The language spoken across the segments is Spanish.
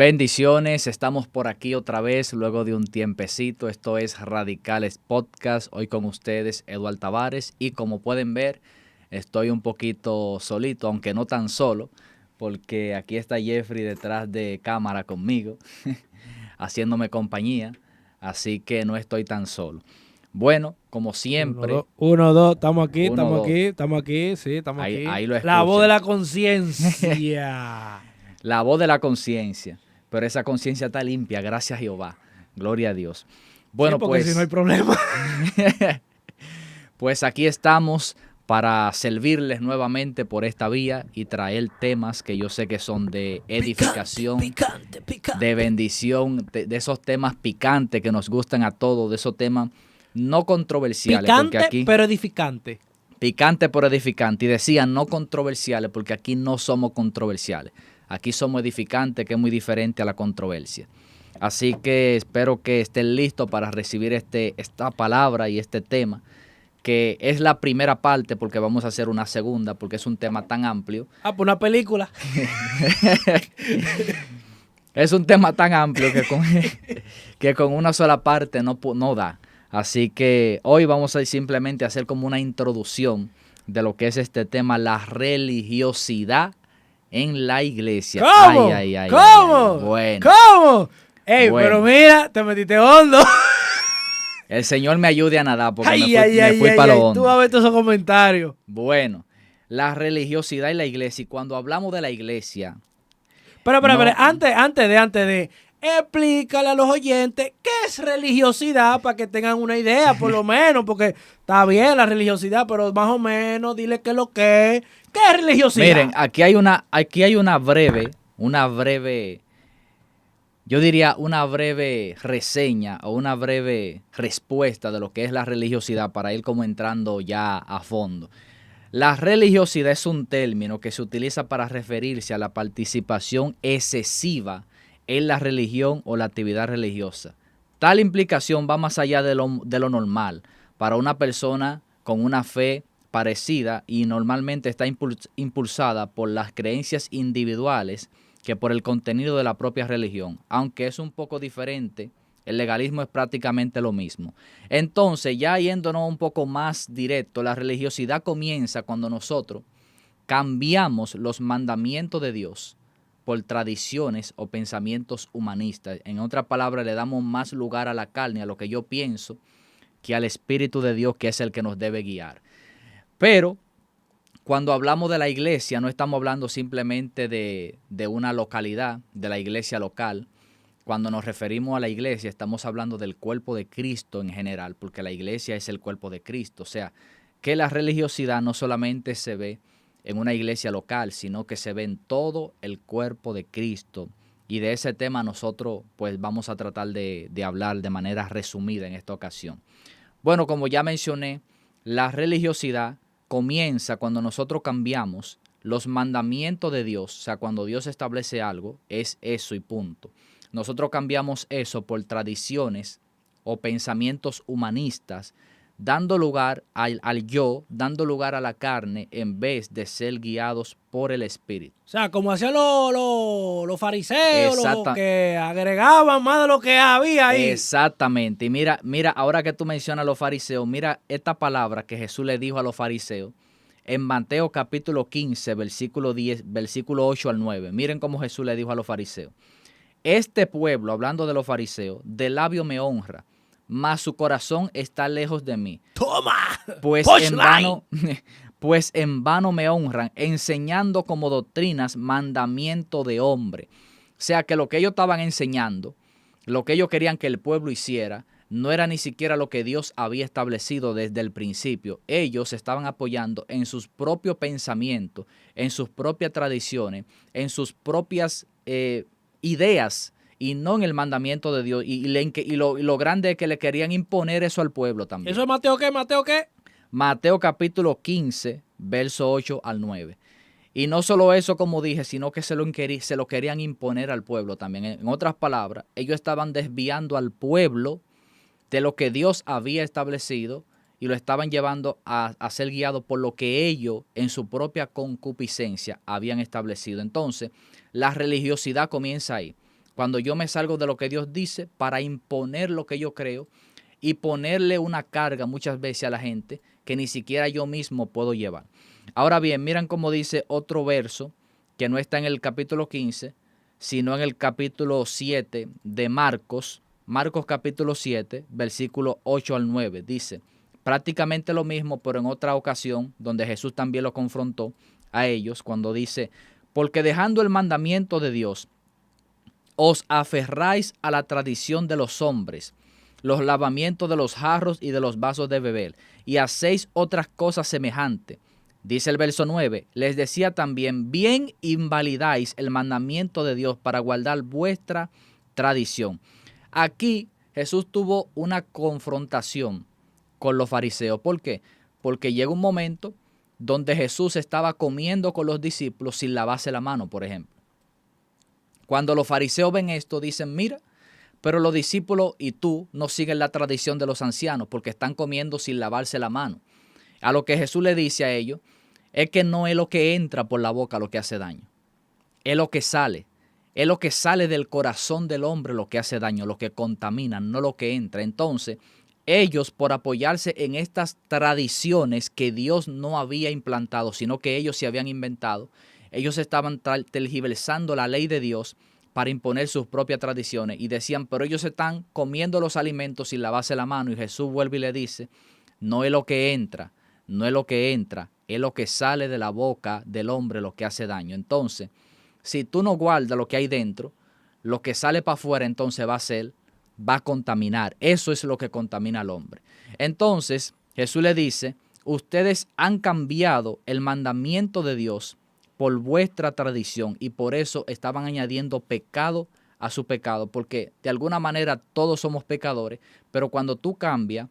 Bendiciones, estamos por aquí otra vez luego de un tiempecito. Esto es Radicales Podcast. Hoy con ustedes Eduardo Tavares y como pueden ver estoy un poquito solito, aunque no tan solo, porque aquí está Jeffrey detrás de cámara conmigo, haciéndome compañía, así que no estoy tan solo. Bueno, como siempre, Uno, dos, estamos aquí, uno, dos, sí, estamos aquí. ahí lo La voz de escuchan. la conciencia. La voz de la conciencia, pero esa conciencia está limpia, gracias a Jehová, gloria a Dios. Sí, Bueno, porque si no hay problema. pues aquí estamos para servirles nuevamente por esta vía y traer temas que yo sé que son de edificación, Picante. de bendición, de esos temas picantes que nos gustan a todos, de esos temas no controversiales. Porque Picante, aquí, pero edificante. picante pero edificante. Y decían no controversiales porque aquí no somos controversiales. Aquí somos edificantes, que es muy diferente a la controversia. Así que espero que estén listos para recibir esta palabra y este tema, que es la primera parte porque vamos a hacer una segunda porque es un tema tan amplio. Ah, pues una película. Es un tema tan amplio que con una sola parte no da. Así que hoy vamos a simplemente hacer como una introducción de lo que es este tema, la religiosidad en la iglesia. ¿Cómo? ¿Cómo? Bueno, ¿Cómo? Ey, bueno. pero mira, te metiste hondo. El Señor me ayude a nadar porque Ay, me fui para lo tú vas a hondo. ver todos esos comentarios. Bueno, la religiosidad en la iglesia. Y cuando hablamos de la iglesia, Pero, no, antes de, explícale a los oyentes qué es religiosidad para que tengan una idea, por lo menos, porque está bien la religiosidad, pero más o menos dile qué es lo que es. ¿Qué es religiosidad? miren, aquí hay una breve, yo diría una breve reseña o una breve respuesta de lo que es la religiosidad para ir como entrando ya a fondo. La religiosidad es un término que se utiliza para referirse a la participación excesiva en la religión o la actividad religiosa. Tal implicación va más allá de lo normal para una persona con una fe parecida y normalmente está impulsada por las creencias individuales que por el contenido de la propia religión. Aunque es un poco diferente, el legalismo es prácticamente lo mismo. Entonces, ya yéndonos un poco más directo, la religiosidad comienza cuando nosotros cambiamos los mandamientos de Dios por tradiciones o pensamientos humanistas. En otras palabras, le damos más lugar a la carne, a lo que yo pienso, que al Espíritu de Dios, que es el que nos debe guiar. Pero cuando hablamos de la iglesia, no estamos hablando simplemente de una localidad, de la iglesia local. Cuando nos referimos a la iglesia, estamos hablando del cuerpo de Cristo en general, porque la iglesia es el cuerpo de Cristo. O sea, que la religiosidad no solamente se ve en una iglesia local, sino que se ve en todo el cuerpo de Cristo. Y de ese tema nosotros pues vamos a tratar de hablar de manera resumida en esta ocasión. Bueno, como ya mencioné, la religiosidad comienza cuando nosotros cambiamos los mandamientos de Dios. O sea, cuando Dios establece algo, es eso y punto. Nosotros cambiamos eso por tradiciones o pensamientos humanistas, dando lugar al yo, dando lugar a la carne, en vez de ser guiados por el Espíritu. O sea, como hacían los fariseos, los Exacta- que agregaban más de lo que había ahí. Exactamente. Y mira, ahora que tú mencionas a los fariseos, mira esta palabra que Jesús le dijo a los fariseos en Mateo capítulo 15, versículo 10, versículo 8 al 9. Miren cómo Jesús le dijo a los fariseos. Este pueblo, hablando de los fariseos, de labio me honra, mas su corazón está lejos de mí. ¡Toma! Pues en vano me honran, enseñando como doctrinas mandamiento de hombre. O sea que lo que ellos estaban enseñando, lo que ellos querían que el pueblo hiciera, no era ni siquiera lo que Dios había establecido desde el principio. Ellos estaban apoyando en sus propios pensamientos, en sus propias tradiciones, en sus propias ideas y no en el mandamiento de Dios. Y lo grande es que le querían imponer eso al pueblo también. ¿Eso es Mateo qué? ¿Mateo qué? Mateo capítulo 15, verso 8 al 9. Y no solo eso, como dije, sino que se lo querían imponer al pueblo también. En otras palabras, ellos estaban desviando al pueblo de lo que Dios había establecido y lo estaban llevando a ser guiados por lo que ellos en su propia concupiscencia habían establecido. Entonces, la religiosidad comienza ahí. Cuando yo me salgo de lo que Dios dice para imponer lo que yo creo y ponerle una carga muchas veces a la gente que ni siquiera yo mismo puedo llevar. Ahora bien, miran cómo dice otro verso que no está en el capítulo 15, sino en el capítulo 7 de Marcos. Marcos capítulo 7, versículo 8 al 9. Dice prácticamente lo mismo, pero en otra ocasión, donde Jesús también lo confrontó a ellos, cuando dice, porque dejando el mandamiento de Dios, os aferráis a la tradición de los hombres, los lavamientos de los jarros y de los vasos de beber, y hacéis otras cosas semejantes. Dice el verso 9, les decía también, bien invalidáis el mandamiento de Dios para guardar vuestra tradición. Aquí Jesús tuvo una confrontación con los fariseos. ¿Por qué? Porque llega un momento donde Jesús estaba comiendo con los discípulos sin lavarse la mano, por ejemplo. Cuando los fariseos ven esto, dicen, mira, pero los discípulos y tú no siguen la tradición de los ancianos porque están comiendo sin lavarse la mano. A lo que Jesús le dice a ellos es que no es lo que entra por la boca lo que hace daño, es lo que sale. Es lo que sale del corazón del hombre lo que hace daño, lo que contamina, no lo que entra. Entonces, ellos, por apoyarse en estas tradiciones que Dios no había implantado, sino que ellos se habían inventado, ellos estaban tergiversando la ley de Dios para imponer sus propias tradiciones y decían, pero ellos están comiendo los alimentos sin lavarse la mano. Y Jesús vuelve y le dice, no es lo que entra, no es lo que entra, es lo que sale de la boca del hombre lo que hace daño. Entonces, si tú no guardas lo que hay dentro, lo que sale para afuera entonces va a contaminar. Eso es lo que contamina al hombre. Entonces, Jesús le dice, ustedes han cambiado el mandamiento de Dios por vuestra tradición y por eso estaban añadiendo pecado a su pecado, porque de alguna manera todos somos pecadores, pero cuando tú cambias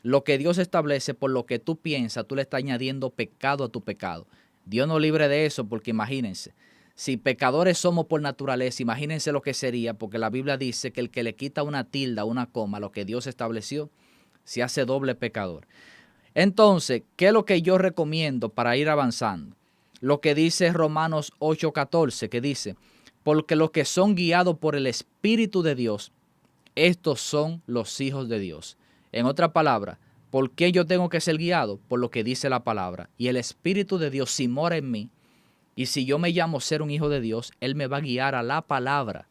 lo que Dios establece por lo que tú piensas, tú le estás añadiendo pecado a tu pecado. Dios nos libre de eso, porque imagínense, si pecadores somos por naturaleza, imagínense lo que sería, porque la Biblia dice que el que le quita una tilde, una coma, lo que Dios estableció, se hace doble pecador. Entonces, ¿qué es lo que yo recomiendo para ir avanzando? Lo que dice Romanos 8:14, que dice, porque los que son guiados por el Espíritu de Dios, estos son los hijos de Dios. En otra palabra, ¿por qué yo tengo que ser guiado? Por lo que dice la palabra. Y el Espíritu de Dios, si mora en mí, y si yo me llamo ser un hijo de Dios, Él me va a guiar a la palabra,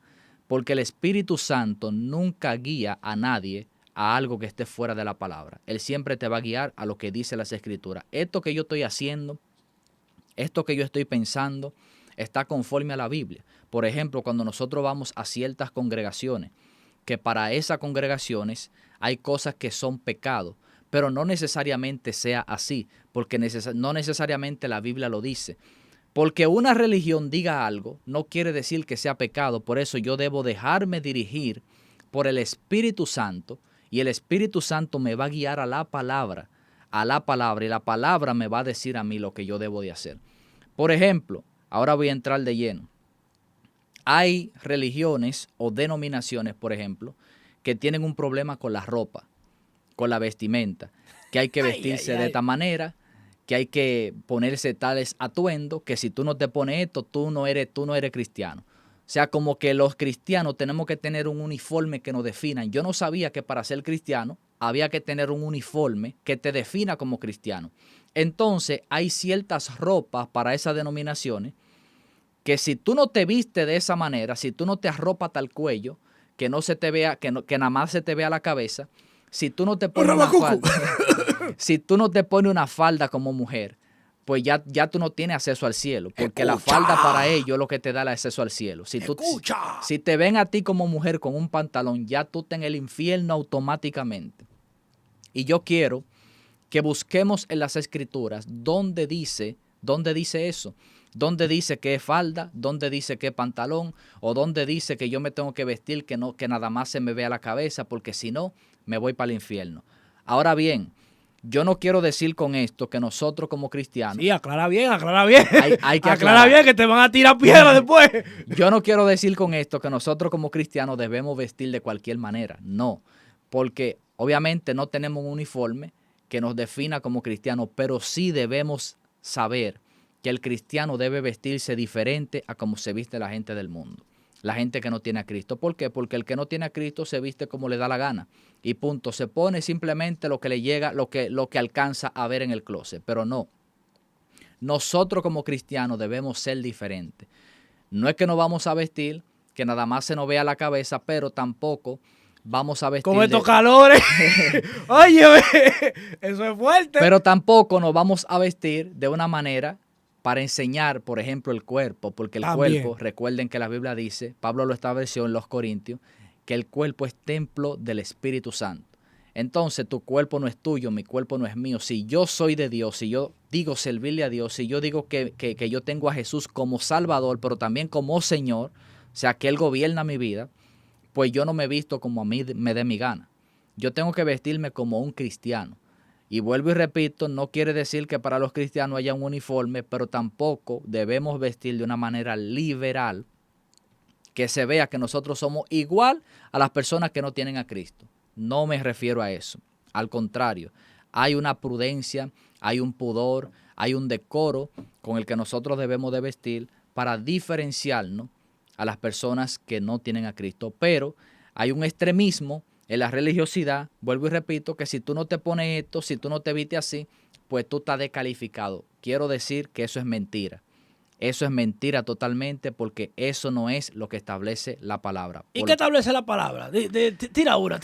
porque el Espíritu Santo nunca guía a nadie a algo que esté fuera de la palabra. Él siempre te va a guiar a lo que dice las Escrituras. Esto que yo estoy haciendo, esto que yo estoy pensando, está conforme a la Biblia. Por ejemplo, cuando nosotros vamos a ciertas congregaciones, que para esas congregaciones hay cosas que son pecados, pero no necesariamente sea así, porque no necesariamente la Biblia lo dice. Porque una religión diga algo no quiere decir que sea pecado. Por eso yo debo dejarme dirigir por el Espíritu Santo, y el Espíritu Santo me va a guiar a la palabra, y la palabra me va a decir a mí lo que yo debo de hacer. Por ejemplo, ahora voy a entrar de lleno. Hay religiones o denominaciones, por ejemplo, que tienen un problema con la ropa, con la vestimenta, que hay que vestirse de esta manera, que hay que ponerse tales atuendos, que si tú no te pones esto, tú no eres cristiano. O sea, como que los cristianos tenemos que tener un uniforme que nos defina. Yo no sabía que para ser cristiano había que tener un uniforme que te defina como cristiano. Entonces, hay ciertas ropas para esas denominaciones que si tú no te vistes de esa manera, si tú no te arropas hasta el cuello, que no se te vea, que nada más se te vea la cabeza, si tú no te pones una falda, si tú no te pones una falda como mujer, pues ya tú no tienes acceso al cielo, porque la falda para ellos es lo que te da el acceso al cielo. Si te ven a ti como mujer con un pantalón, ya tú estás en el infierno automáticamente. Y yo quiero que busquemos en las Escrituras dónde dice eso. ¿Dónde dice que es falda? ¿Dónde dice que es pantalón? ¿O dónde dice que yo me tengo que vestir que nada más se me vea la cabeza? Porque si no, me voy para el infierno. Ahora bien, yo no quiero decir con esto que nosotros como cristianos... Sí, aclara bien. Hay que aclarar bien que te van a tirar piedra después. Yo no quiero decir con esto que nosotros como cristianos debemos vestir de cualquier manera. No, porque obviamente no tenemos un uniforme que nos defina como cristianos, pero sí debemos saber que el cristiano debe vestirse diferente a como se viste la gente del mundo. la gente que no tiene a Cristo. ¿Por qué? Porque el que no tiene a Cristo se viste como le da la gana y punto. Se pone simplemente lo que le llega, lo que alcanza a ver en el closet. Pero no, nosotros como cristianos debemos ser diferentes. No es que nos vamos a vestir, que nada más se nos vea la cabeza, pero tampoco vamos a vestir con estos calores. Oye, eso es fuerte. Pero tampoco nos vamos a vestir de una manera para enseñar, por ejemplo, el cuerpo, porque el También. cuerpo, recuerden que la Biblia dice, Pablo lo estableció en los Corintios, que el cuerpo es templo del Espíritu Santo. Entonces tu cuerpo no es tuyo, mi cuerpo no es mío. Si yo soy de Dios, si yo digo servirle a Dios, si yo digo que yo tengo a Jesús como Salvador, pero también como Señor, o sea, que Él gobierna mi vida, pues yo no me visto como a mí me dé mi gana. Yo tengo que vestirme como un cristiano. Y vuelvo y repito, no quiere decir que para los cristianos haya un uniforme, pero tampoco debemos vestir de una manera liberal, que se vea que nosotros somos igual a las personas que no tienen a Cristo. No me refiero a eso. Al contrario, hay una prudencia, hay un pudor, hay un decoro con el que nosotros debemos de vestir para diferenciarnos a las personas que no tienen a Cristo. Pero hay un extremismo en la religiosidad, vuelvo y repito, que si tú no te pones esto, si tú no te vistes así, pues tú estás descalificado. Quiero decir que eso es mentira. Eso es mentira totalmente porque eso no es lo que establece la palabra. ¿Y qué establece la palabra? Tira una.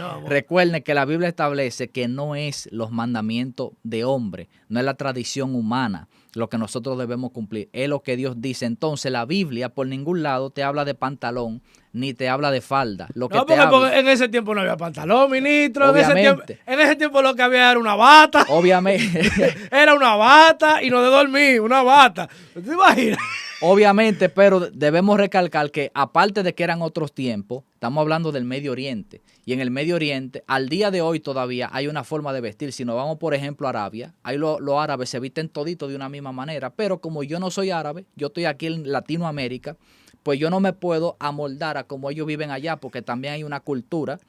Vamos. Recuerden que la Biblia establece que no es los mandamientos de hombre, no es la tradición humana lo que nosotros debemos cumplir, es lo que Dios dice. Entonces la Biblia por ningún lado te habla de pantalón, ni te habla de falda. Porque en ese tiempo no había pantalón, ministro. Obviamente. En ese tiempo lo que había era una bata. Obviamente. Era una bata y no de dormir, una bata. ¿Te imaginas? Obviamente, pero debemos recalcar que aparte de que eran otros tiempos, estamos hablando del Medio Oriente. Y en el Medio Oriente, al día de hoy todavía hay una forma de vestir. Si nos vamos, por ejemplo, a Arabia, ahí los árabes se visten toditos de una misma manera. Pero como yo no soy árabe, yo estoy aquí en Latinoamérica, pues yo no me puedo amoldar a como ellos viven allá, porque también hay una cultura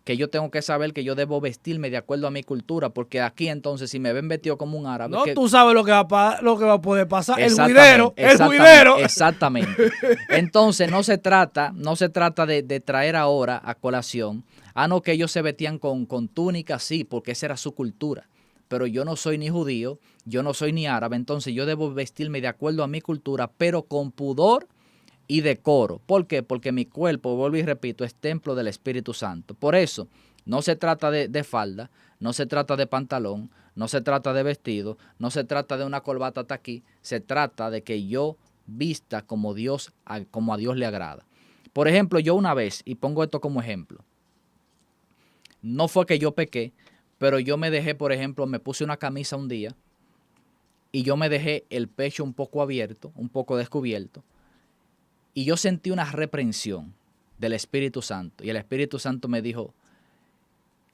que yo tengo que saber que yo debo vestirme de acuerdo a mi cultura, porque aquí entonces si me ven vestido como un árabe... No, tú sabes lo que va a poder pasar. El juidero. Exactamente. Entonces no se trata de traer ahora a colación, no, que ellos se vestían con túnicas, sí, porque esa era su cultura. Pero yo no soy ni judío, yo no soy ni árabe, entonces yo debo vestirme de acuerdo a mi cultura, pero con pudor y decoro. ¿Por qué? Porque mi cuerpo, vuelvo y repito, es templo del Espíritu Santo. Por eso, no se trata de falda, no se trata de pantalón, no se trata de vestido, no se trata de una corbata hasta aquí, se trata de que yo vista como a Dios le agrada. Por ejemplo, yo una vez, y pongo esto como ejemplo, no fue que yo pequé, pero yo me dejé, por ejemplo, me puse una camisa un día y yo me dejé el pecho un poco abierto, un poco descubierto, y yo sentí una reprensión del Espíritu Santo. Y el Espíritu Santo me dijo,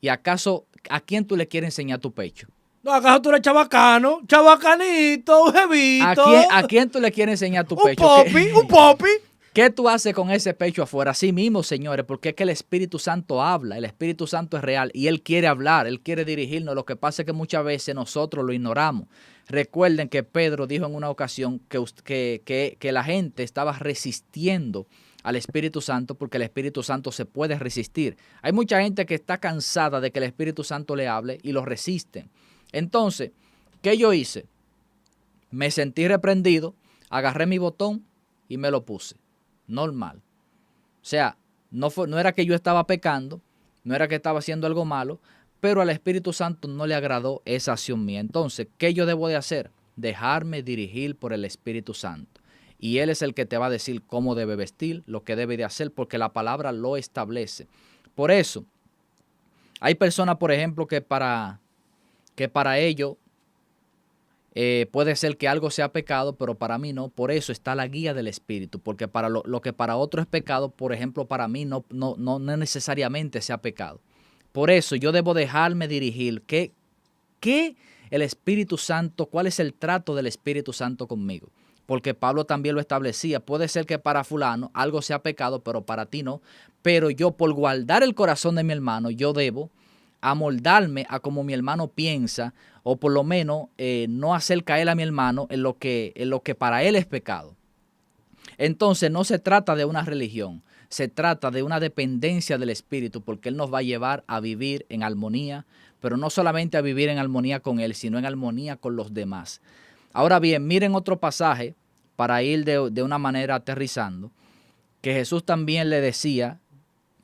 ¿y acaso a quién tú le quieres enseñar tu pecho? No, ¿acaso tú eres chabacano? Chabacanito, jevito. ¿A quién tú le quieres enseñar tu pecho? Un popi. ¿Qué tú haces con ese pecho afuera? Así mismo, señores, porque es que el Espíritu Santo habla, el Espíritu Santo es real y Él quiere hablar, Él quiere dirigirnos. Lo que pasa es que muchas veces nosotros lo ignoramos. Recuerden que Pedro dijo en una ocasión que la gente estaba resistiendo al Espíritu Santo porque el Espíritu Santo se puede resistir. Hay mucha gente que está cansada de que el Espíritu Santo le hable y lo resisten. Entonces, ¿qué yo hice? Me sentí reprendido, agarré mi botón y me lo puse. Normal. O sea, no era que yo estaba pecando, no era que estaba haciendo algo malo, pero al Espíritu Santo no le agradó esa acción mía. Entonces, ¿qué yo debo de hacer? Dejarme dirigir por el Espíritu Santo. Y Él es el que te va a decir cómo debe vestir, lo que debe de hacer, porque la palabra lo establece. Por eso, hay personas, por ejemplo, que para ellos puede ser que algo sea pecado, pero para mí no. Por eso está la guía del Espíritu, porque para lo que para otro es pecado, por ejemplo, para mí no necesariamente sea pecado. Por eso yo debo dejarme dirigir. ¿Qué el Espíritu Santo, cuál es el trato del Espíritu Santo conmigo? Porque Pablo también lo establecía. Puede ser que para fulano algo sea pecado, pero para ti no. Pero yo, por guardar el corazón de mi hermano, yo debo amoldarme a como mi hermano piensa, o por lo menos no hacer caer a mi hermano en lo que para él es pecado. Entonces no se trata de una religión, se trata de una dependencia del Espíritu, porque Él nos va a llevar a vivir en armonía, pero no solamente a vivir en armonía con Él, sino en armonía con los demás. Ahora bien, miren otro pasaje para ir de una manera aterrizando, que Jesús también le decía,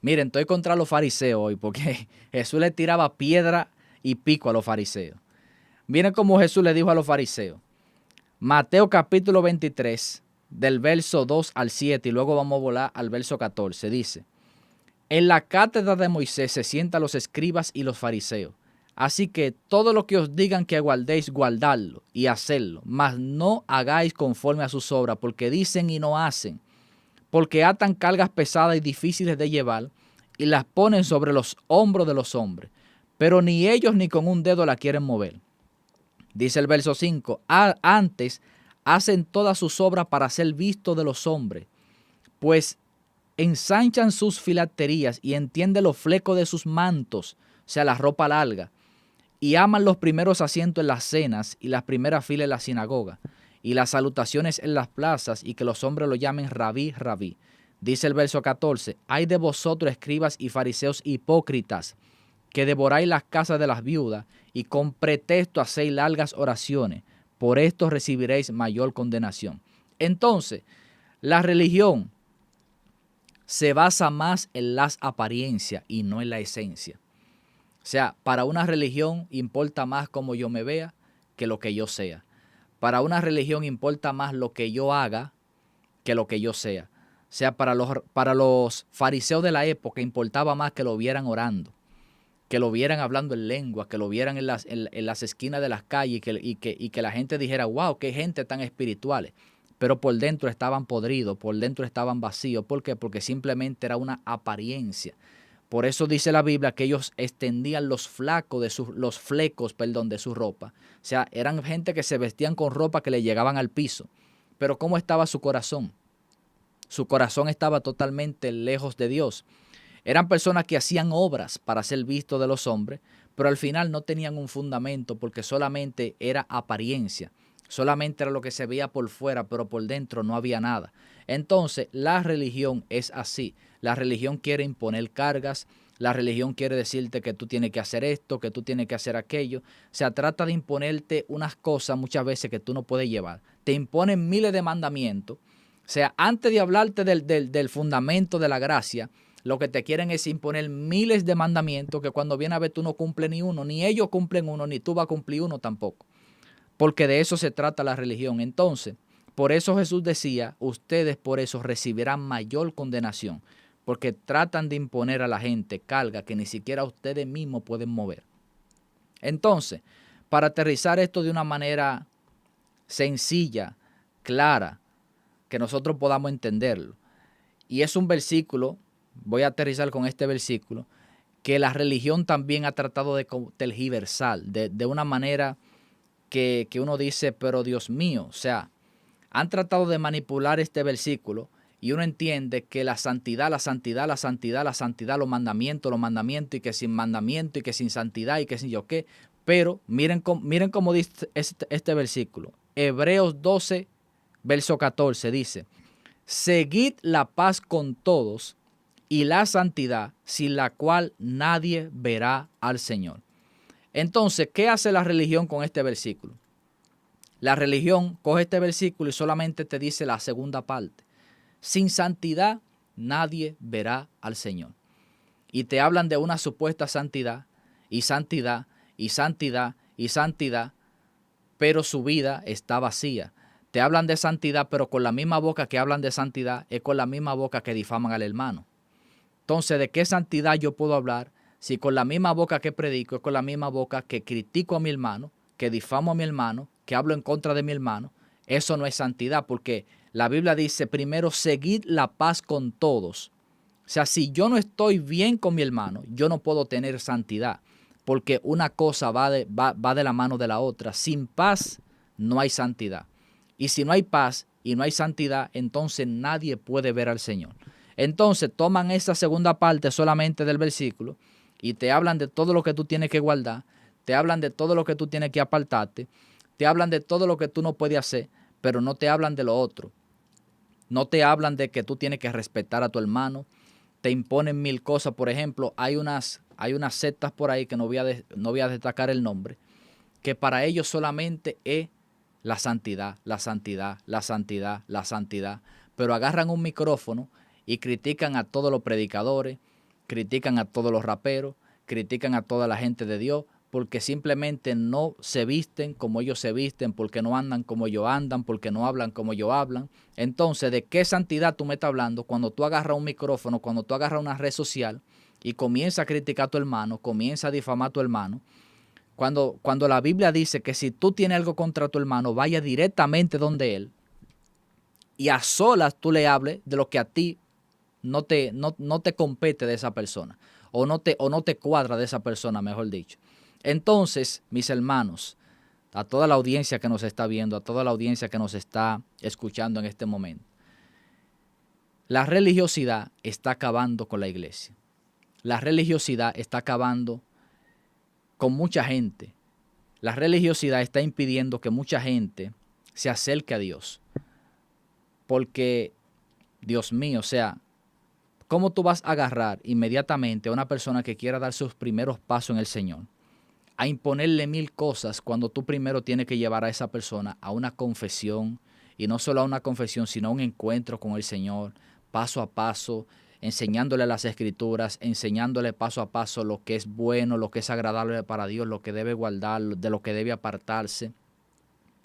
miren, estoy contra los fariseos hoy, porque Jesús le tiraba piedra y pico a los fariseos. Miren cómo Jesús le dijo a los fariseos. Mateo capítulo 23, del verso 2 al 7, y luego vamos a volar al verso 14, dice: en la cátedra de Moisés se sientan los escribas y los fariseos. Así que todo lo que os digan que guardéis, guardadlo y hacedlo, mas no hagáis conforme a sus obras, porque dicen y no hacen, porque atan cargas pesadas y difíciles de llevar y las ponen sobre los hombros de los hombres, pero ni ellos ni con un dedo la quieren mover. Dice el verso 5, antes hacen todas sus obras para ser vistos de los hombres, pues ensanchan sus filacterías y entienden los flecos de sus mantos, o sea, la ropa larga, y aman los primeros asientos en las cenas y las primeras filas en la sinagoga, y las salutaciones en las plazas, y que los hombres lo llamen rabí, rabí. Dice el verso 14, hay de vosotros escribas y fariseos hipócritas, que devoráis las casas de las viudas, y con pretexto hacéis largas oraciones, por esto recibiréis mayor condenación. Entonces, la religión se basa más en las apariencias y no en la esencia. O sea, para una religión importa más cómo yo me vea que lo que yo sea. Para una religión importa más lo que yo haga que lo que yo sea. O sea, para los fariseos de la época importaba más que lo vieran orando, que lo vieran hablando en lengua, que lo vieran en las esquinas de las calles y que la gente dijera, wow, qué gente tan espirituales. Pero por dentro estaban podridos, por dentro estaban vacíos. ¿Por qué? Porque simplemente era una apariencia. Por eso dice la Biblia que ellos extendían los flecos de su ropa. O sea, eran gente que se vestían con ropa que le llegaban al piso. Pero ¿cómo estaba su corazón? Su corazón estaba totalmente lejos de Dios. Eran personas que hacían obras para ser vistos de los hombres, pero al final no tenían un fundamento porque solamente era apariencia. Solamente era lo que se veía por fuera, pero por dentro no había nada. Entonces, la religión es así. La religión quiere imponer cargas. La religión quiere decirte que tú tienes que hacer esto, que tú tienes que hacer aquello. O sea, trata de imponerte unas cosas muchas veces que tú no puedes llevar. Te imponen miles de mandamientos. O sea, antes de hablarte del fundamento de la gracia, lo que te quieren es imponer miles de mandamientos que cuando viene a ver tú no cumples ni uno, ni ellos cumplen uno, ni tú vas a cumplir uno tampoco. Porque de eso se trata la religión. Entonces, por eso Jesús decía, ustedes por eso recibirán mayor condenación, porque tratan de imponer a la gente carga que ni siquiera ustedes mismos pueden mover. Entonces, para aterrizar esto de una manera sencilla, clara, que nosotros podamos entenderlo, y es un versículo, voy a aterrizar con este versículo, que la religión también ha tratado de tergiversar de una manera que uno dice, pero Dios mío, o sea, han tratado de manipular este versículo y uno entiende que la santidad, los mandamientos, y que sin mandamiento y que sin santidad y que sin yo qué, pero miren cómo dice este versículo. Hebreos 12, verso 14 dice, seguid la paz con todos y la santidad, sin la cual nadie verá al Señor. Entonces, ¿qué hace la religión con este versículo? La religión coge este versículo y solamente te dice la segunda parte. Sin santidad, nadie verá al Señor. Y te hablan de una supuesta santidad, y santidad, y santidad, y santidad, pero su vida está vacía. Te hablan de santidad, pero con la misma boca que hablan de santidad, es con la misma boca que difaman al hermano. Entonces, ¿de qué santidad yo puedo hablar si con la misma boca que predico es con la misma boca que critico a mi hermano, que difamo a mi hermano, que hablo en contra de mi hermano? Eso no es santidad, porque la Biblia dice, primero, seguid la paz con todos. O sea, si yo no estoy bien con mi hermano, yo no puedo tener santidad, porque una cosa va de la mano de la otra. Sin paz no hay santidad. Y si no hay paz y no hay santidad, entonces nadie puede ver al Señor. Entonces toman esa segunda parte solamente del versículo y te hablan de todo lo que tú tienes que guardar, te hablan de todo lo que tú tienes que apartarte, te hablan de todo lo que tú no puedes hacer, pero no te hablan de lo otro. No te hablan de que tú tienes que respetar a tu hermano. Te imponen mil cosas. Por ejemplo, hay unas sectas por ahí que no voy a destacar el nombre, que para ellos solamente es la santidad, la santidad, la santidad, la santidad. Pero agarran un micrófono y critican a todos los predicadores, critican a todos los raperos, critican a toda la gente de Dios, porque simplemente no se visten como ellos se visten, porque no andan como ellos andan, porque no hablan como ellos hablan. Entonces, ¿de qué santidad tú me estás hablando cuando tú agarras un micrófono, cuando tú agarras una red social y comienzas a criticar a tu hermano, comienzas a difamar a tu hermano? Cuando la Biblia dice que si tú tienes algo contra tu hermano, vaya directamente donde él y a solas tú le hables de lo que a ti no te compete de esa persona o no te cuadra de esa persona, mejor dicho. Entonces, mis hermanos, a toda la audiencia que nos está viendo, a toda la audiencia que nos está escuchando en este momento, la religiosidad está acabando con la iglesia. La religiosidad está acabando con mucha gente. La religiosidad está impidiendo que mucha gente se acerque a Dios. Porque, Dios mío, o sea, ¿cómo tú vas a agarrar inmediatamente a una persona que quiera dar sus primeros pasos en el Señor a imponerle mil cosas cuando tú primero tienes que llevar a esa persona a una confesión, y no solo a una confesión, sino a un encuentro con el Señor, paso a paso, enseñándole las Escrituras, enseñándole paso a paso lo que es bueno, lo que es agradable para Dios, lo que debe guardar, de lo que debe apartarse?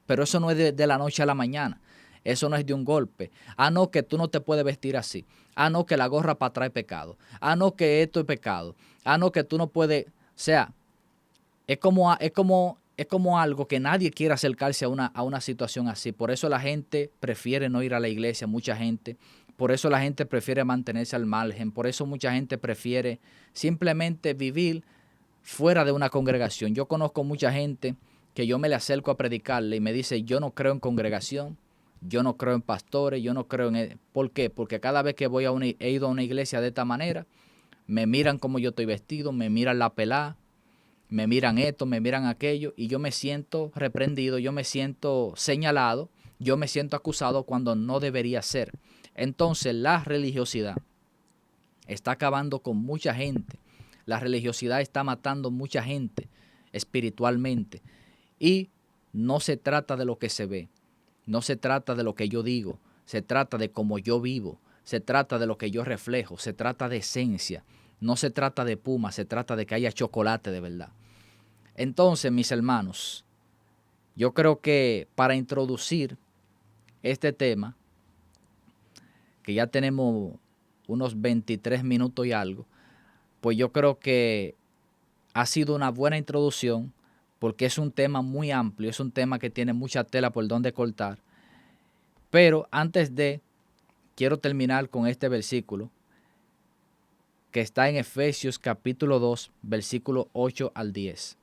Pero eso no es de la noche a la mañana. Eso no es de un golpe. Ah, no, que tú no te puedes vestir así. Ah, no, que la gorra para atrás es pecado. Ah, no, que esto es pecado. Ah, no, que tú no puedes. O sea, es como algo que nadie quiere acercarse a una situación así. Por eso la gente prefiere no ir a la iglesia, mucha gente. Por eso la gente prefiere mantenerse al margen. Por eso mucha gente prefiere simplemente vivir fuera de una congregación. Yo conozco mucha gente que yo me le acerco a predicarle y me dice, yo no creo en congregación, yo no creo en pastores, yo no creo en... ¿Por qué? Porque cada vez que he ido a una iglesia de esta manera, me miran como yo estoy vestido, me miran la pelá, me miran esto, me miran aquello, y yo me siento reprendido, yo me siento señalado, yo me siento acusado cuando no debería ser. Entonces la religiosidad está acabando con mucha gente. La religiosidad está matando mucha gente espiritualmente. Y no se trata de lo que se ve, no se trata de lo que yo digo, se trata de cómo yo vivo, se trata de lo que yo reflejo, se trata de esencia, no se trata de puma, se trata de que haya chocolate de verdad. Entonces, mis hermanos, yo creo que para introducir este tema, que ya tenemos unos 23 minutos y algo, pues yo creo que ha sido una buena introducción, porque es un tema muy amplio, es un tema que tiene mucha tela por donde cortar. Pero quiero terminar con este versículo que está en Efesios capítulo 2, versículo 8 al 10.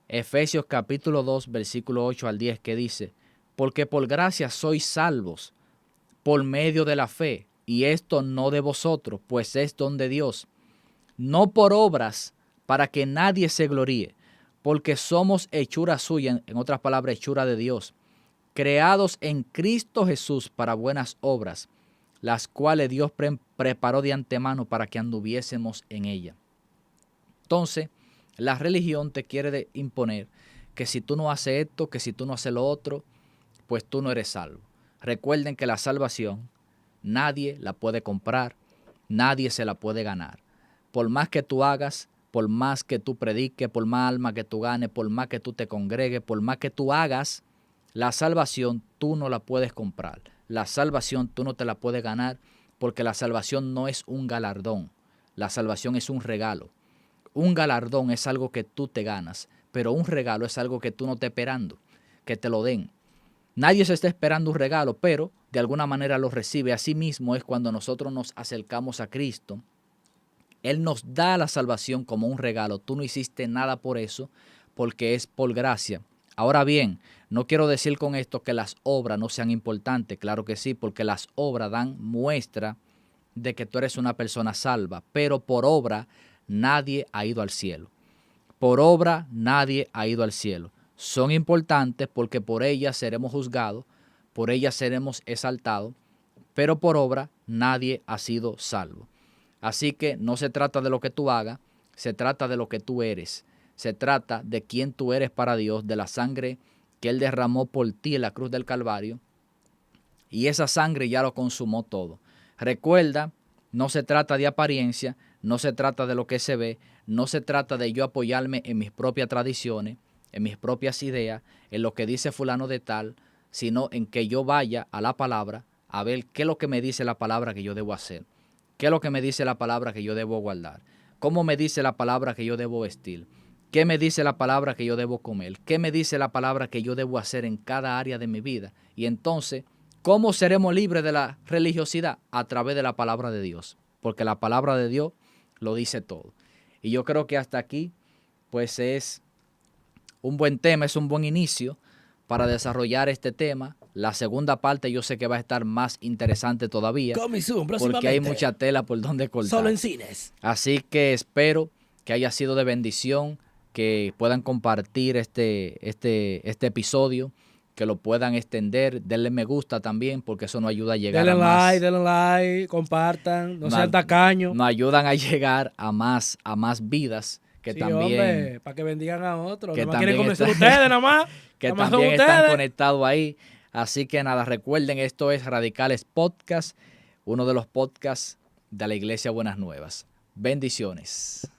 Efesios capítulo 2, versículo 8 al 10, que dice, porque por gracia sois salvos por medio de la fe, y esto no de vosotros, pues es don de Dios, no por obras, para que nadie se gloríe, porque somos hechura suya, en otras palabras, hechura de Dios, creados en Cristo Jesús para buenas obras, las cuales Dios preparó de antemano para que anduviésemos en ella. Entonces, la religión te quiere imponer que si tú no haces esto, que si tú no haces lo otro, pues tú no eres salvo. Recuerden que la salvación nadie la puede comprar, nadie se la puede ganar. Por más que tú hagas, por más que tú prediques, por más alma que tú ganes, por más que tú te congregues, por más que tú hagas, la salvación tú no la puedes comprar. La salvación tú no te la puedes ganar, porque la salvación no es un galardón. La salvación es un regalo. Un galardón es algo que tú te ganas, pero un regalo es algo que tú no estás esperando, que te lo den. Nadie se está esperando un regalo, pero de alguna manera lo recibe. Así mismo es cuando nosotros nos acercamos a Cristo. Él nos da la salvación como un regalo. Tú no hiciste nada por eso, porque es por gracia. Ahora bien, no quiero decir con esto que las obras no sean importantes. Claro que sí, porque las obras dan muestra de que tú eres una persona salva. Pero por obra nadie ha ido al cielo. Por obra nadie ha ido al cielo. Son importantes porque por ellas seremos juzgados, por ella seremos exaltados, pero por obra nadie ha sido salvo. Así que no se trata de lo que tú hagas, se trata de lo que tú eres. Se trata de quién tú eres para Dios, de la sangre que Él derramó por ti en la cruz del Calvario. Y esa sangre ya lo consumó todo. Recuerda, no se trata de apariencia, no se trata de lo que se ve, no se trata de yo apoyarme en mis propias tradiciones, en mis propias ideas, en lo que dice fulano de tal, sino en que yo vaya a la palabra a ver qué es lo que me dice la palabra que yo debo hacer, qué es lo que me dice la palabra que yo debo guardar, cómo me dice la palabra que yo debo vestir, qué me dice la palabra que yo debo comer, qué me dice la palabra que yo debo hacer en cada área de mi vida. Y entonces, ¿cómo seremos libres de la religiosidad? A través de la palabra de Dios, porque la palabra de Dios lo dice todo. Y yo creo que hasta aquí, pues es un buen tema, es un buen inicio para desarrollar este tema. La segunda parte yo sé que va a estar más interesante todavía, porque hay mucha tela por donde cortar. Solo en cines. Así que espero que haya sido de bendición, que puedan compartir este episodio, que lo puedan extender, denle me gusta también, porque eso nos ayuda a llegar a más. Denle like, compartan, no sean tacaños. Nos ayudan a llegar a más vidas que sí, también, hombre, para que bendigan a otros. Que nada más quieren también convencer ustedes, nada más. que nada más también son están ustedes. conectados ahí. Así que nada, recuerden, esto es Radicales Podcast, uno de los podcasts de la Iglesia Buenas Nuevas. Bendiciones.